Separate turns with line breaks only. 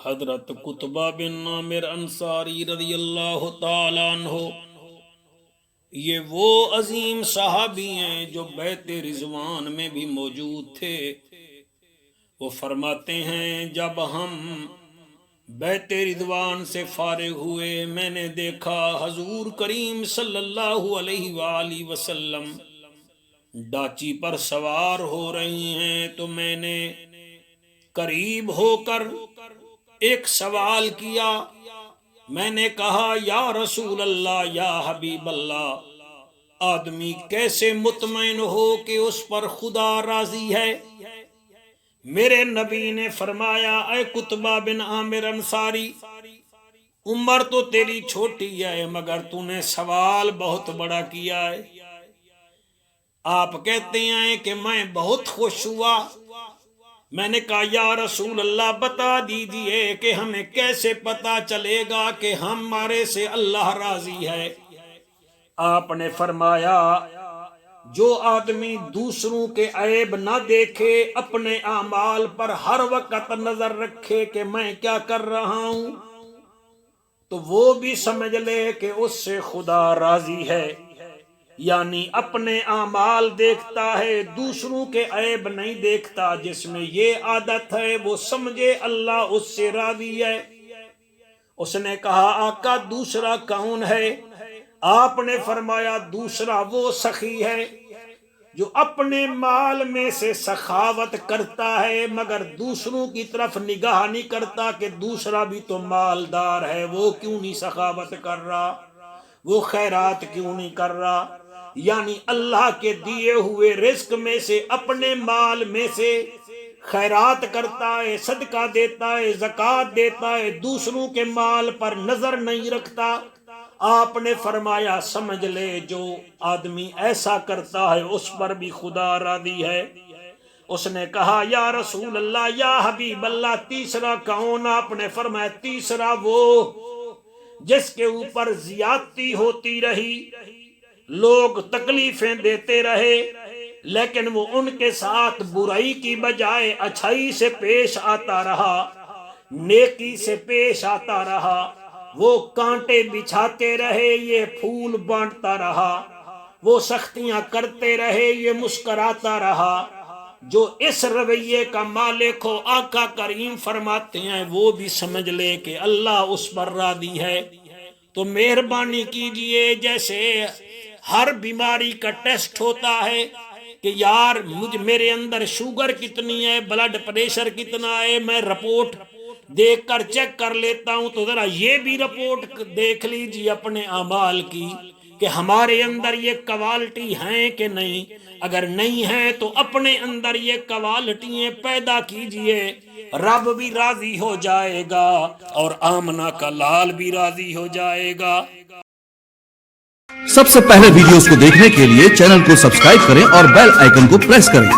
حضرت قطبہ بن عامر انصاری رضی اللہ تعالیٰ عنہ یہ وہ عظیم صحابی ہیں جو بیت رضوان میں بھی موجود تھے۔ وہ فرماتے ہیں جب ہم بیت رضوان سے فارغ ہوئے میں نے دیکھا حضور کریم صلی اللہ علیہ وآلہ وسلم ڈاچی پر سوار ہو رہی ہیں، تو میں نے قریب ہو کر ایک سوال کیا۔ میں نے کہا یا رسول اللہ، یا حبیب اللہ، آدمی کیسے مطمئن ہو کہ اس پر خدا راضی ہے؟ میرے نبی نے فرمایا اے قطبہ بن عامر انصاری، عمر تو تیری چھوٹی ہے مگر تو نے سوال بہت بڑا کیا ہے۔ آپ کہتے ہیں کہ میں بہت خوش ہوا۔ میں نے کہا یا رسول اللہ بتا دیجئے کہ ہمیں کیسے پتا چلے گا کہ ہمارے سے اللہ راضی ہے؟ آپ نے فرمایا جو آدمی دوسروں کے عیب نہ دیکھے، اپنے اعمال پر ہر وقت نظر رکھے کہ میں کیا کر رہا ہوں، تو وہ بھی سمجھ لے کہ اس سے خدا راضی ہے۔ یعنی اپنے اعمال دیکھتا ہے، دوسروں کے عیب نہیں دیکھتا۔ جس میں یہ عادت ہے وہ سمجھے اللہ اس سے راضی ہے۔ اس نے کہا آقا دوسرا کون ہے؟ آپ نے فرمایا دوسرا وہ سخی ہے جو اپنے مال میں سے سخاوت کرتا ہے مگر دوسروں کی طرف نگاہ نہیں کرتا کہ دوسرا بھی تو مالدار ہے، وہ کیوں نہیں سخاوت کر رہا، وہ خیرات کیوں نہیں کر رہا۔ یعنی اللہ کے دیے ہوئے رزق میں سے اپنے مال میں سے خیرات کرتا ہے، صدقہ دیتا ہے، زکوٰۃ دیتا ہے، دوسروں کے مال پر نظر نہیں رکھتا۔ آپ نے فرمایا سمجھ لے جو آدمی ایسا کرتا ہے اس پر بھی خدا راضی ہے۔ اس نے کہا یا رسول اللہ، یا حبیب اللہ تیسرا کون؟ آپ نے فرمایا تیسرا وہ جس کے اوپر زیادتی ہوتی رہی، لوگ تکلیفیں دیتے رہے لیکن وہ ان کے ساتھ برائی کی بجائے اچھائی سے پیش آتا رہا، نیکی سے پیش آتا رہا۔ وہ کانٹے بچھاتے رہے، یہ پھول بانٹتا رہا، وہ سختیاں کرتے رہے، یہ مسکراتا رہا۔ جو اس رویے کا مالک ہو، آقا کریم فرماتے ہیں وہ بھی سمجھ لے کہ اللہ اس پر راضی ہے۔ تو مہربانی کیجئے، جیسے ہر بیماری کا ٹیسٹ ہوتا ہے کہ یار میرے اندر شوگر کتنی ہے، بلڈ پریشر کتنا ہے، میں رپورٹ دیکھ کر چیک کر لیتا ہوں، تو ذرا یہ بھی رپورٹ دیکھ لیجیے اپنے اعمال کی کہ ہمارے اندر یہ کوالٹی ہیں کہ نہیں۔ اگر نہیں ہے تو اپنے اندر یہ کوالٹیاں پیدا کیجئے، رب بھی راضی ہو جائے گا اور آمنہ کا لال بھی راضی ہو جائے گا۔
سب سے پہلے ویڈیوز کو دیکھنے کے لیے چینل کو سبسکرائب کریں اور بیل آئیکن کو پریس کریں۔